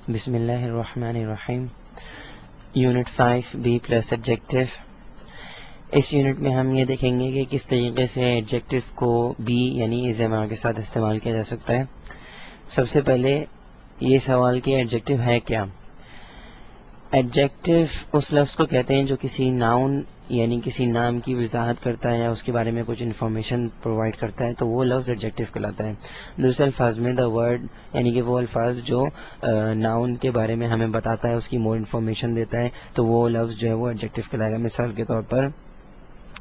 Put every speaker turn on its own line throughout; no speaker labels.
بسم اللہ الرحمن الرحیم. Unit 5 be plus adjective. اس یونٹ میں ہم یہ دیکھیں گے کہ کس طریقے سے ایڈجیکٹو کو بی یعنی ایزیما کے ساتھ استعمال کیا جا سکتا ہے. سب سے پہلے یہ سوال کہ ایڈجیکٹو ہے کیا. ایڈجیکٹو اس لفظ کو کہتے ہیں جو کسی ناؤن یعنی کسی نام کی وضاحت کرتا ہے یا اس کے بارے میں کچھ انفارمیشن پرووائڈ کرتا ہے، تو وہ لفظ ایڈجیکٹو کہلاتا ہے. دوسرے الفاظ میں دا ورڈ یعنی کہ وہ الفاظ جو ناؤن کے بارے میں ہمیں بتاتا ہے، اس کی مور انفارمیشن دیتا ہے، تو وہ لفظ جو ہے وہ ایڈجیکٹو کہلائے گا. مثال کے طور پر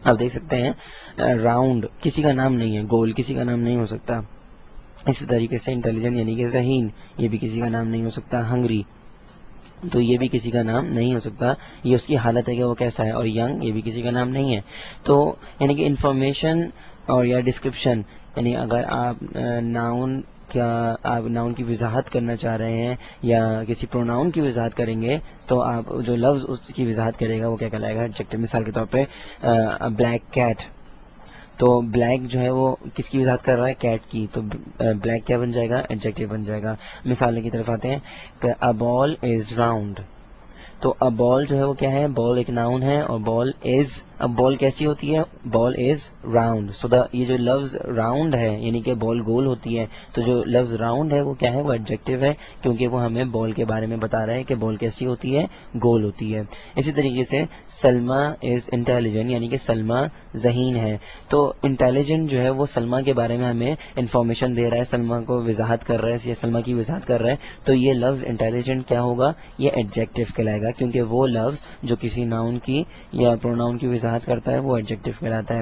آپ دیکھ سکتے ہیں راؤنڈ کسی کا نام نہیں ہے، گول کسی کا نام نہیں ہو سکتا. اسی طریقے سے انٹیلیجنٹ یعنی کہ ذہین، یہ بھی کسی کا نام نہیں ہو سکتا. ہنگری تو یہ بھی کسی کا نام نہیں ہو سکتا، یہ اس کی حالت ہے کہ وہ کیسا ہے. اور ینگ یہ بھی کسی کا نام نہیں ہے. تو یعنی کہ انفارمیشن اور یا ڈسکرپشن، یعنی اگر آپ ناؤن کی وضاحت کرنا چاہ رہے ہیں یا کسی پروناؤن کی وضاحت کریں گے، تو آپ جو لفظ اس کی وضاحت کرے گا وہ کیا کہلائے گا؟ ایڈجیکٹو. مثال کے طور پہ بلیک کیٹ، تو بلیک جو ہے وہ کس کی وضاحت کر رہا ہے؟ کیٹ کی. تو بلیک کیا بن جائے گا؟ ایڈجیکٹو بن جائے گا. مثالوں کی طرف آتے ہیں کہ a ball is round. تو a ball جو ہے وہ کیا ہے؟ بال ایک ناؤن ہے اور ball is. اب بال کیسی ہوتی ہے؟ ball is round. سو یہ جو لفظ راؤنڈ ہے یعنی کہ بال گول ہوتی ہے، تو جو لفظ راؤنڈ ہے وہ کیا ہے؟ وہ ایڈجیکٹو ہے، کیونکہ وہ ہمیں بال کے بارے میں بتا رہا ہے کہ بال کیسی ہوتی ہے؟ گول ہوتی ہے. اسی طریقے سے سلما از انٹیلیجنٹ یعنی کہ سلما ذہین ہے. تو انٹیلیجنٹ جو ہے وہ سلما کے بارے میں ہمیں انفارمیشن دے رہا ہے، سلما کو وضاحت کر رہا ہے یا سلما کی وضاحت کر رہا ہے. تو یہ لفظ انٹیلیجنٹ کیا ہوگا؟ یہ ایڈجیکٹو کہلائے گا، کیونکہ وہ لفظ جو کسی ناؤن کی یا پروناؤن کی وضاحت کرتا ہے وہ ایڈجیکٹو کہلاتا ہے.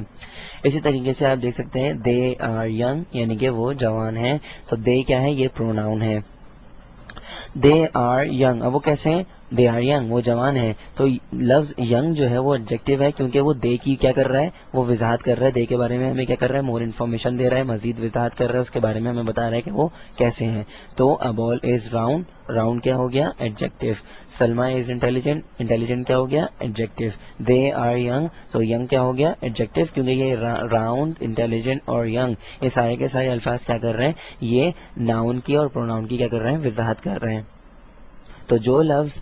اسی طریقے سے آپ دیکھ سکتے ہیں دے آر ینگ یعنی کہ وہ جوان ہیں. تو دے کیا ہے؟ یہ پروناؤن ہے. دے آر ینگ، اب وہ کیسے ہیں؟ دے آر ینگ، وہ جوان ہیں. تو لفظ ینگ جو ہے وہ ایڈجیکٹو ہے، کیونکہ وہ دے کی کیا کر رہا ہے؟ وہ وضاحت کر رہا ہے. دے کے بارے میں ہمیں کیا کر رہا ہے؟ مور انفارمیشن دے رہا ہے، مزید وضاحت کر رہا ہے، اس کے بارے میں ہمیں بتا رہا ہے کہ وہ کیسے ہیں. تو a ball is round، round کیا ہو گیا؟ Adjective. Salma is intelligent, intelligent کیا ہو گیا؟ Adjective. They are young, so young کیا ہو گیا؟ ایڈجیکٹو، کیونکہ یہ راؤنڈ، انٹیلیجنٹ اور ینگ یہ سارے کے سارے الفاظ کیا کر رہے ہیں؟ یہ ناؤن کی اور پروناؤن کی کیا کر رہے ہیں؟ وضاحت کر رہے ہیں. تو جو لفظ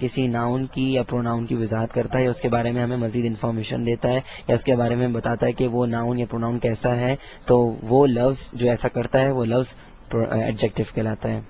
کسی ناؤن کی یا پروناؤن کی وضاحت کرتا ہے، اس کے بارے میں ہمیں مزید انفارمیشن دیتا ہے یا اس کے بارے میں بتاتا ہے کہ وہ ناؤن یا پروناؤن کیسا ہے، تو وہ لفظ جو ایسا کرتا ہے وہ لفظ ایڈجیکٹو کہلاتا ہے.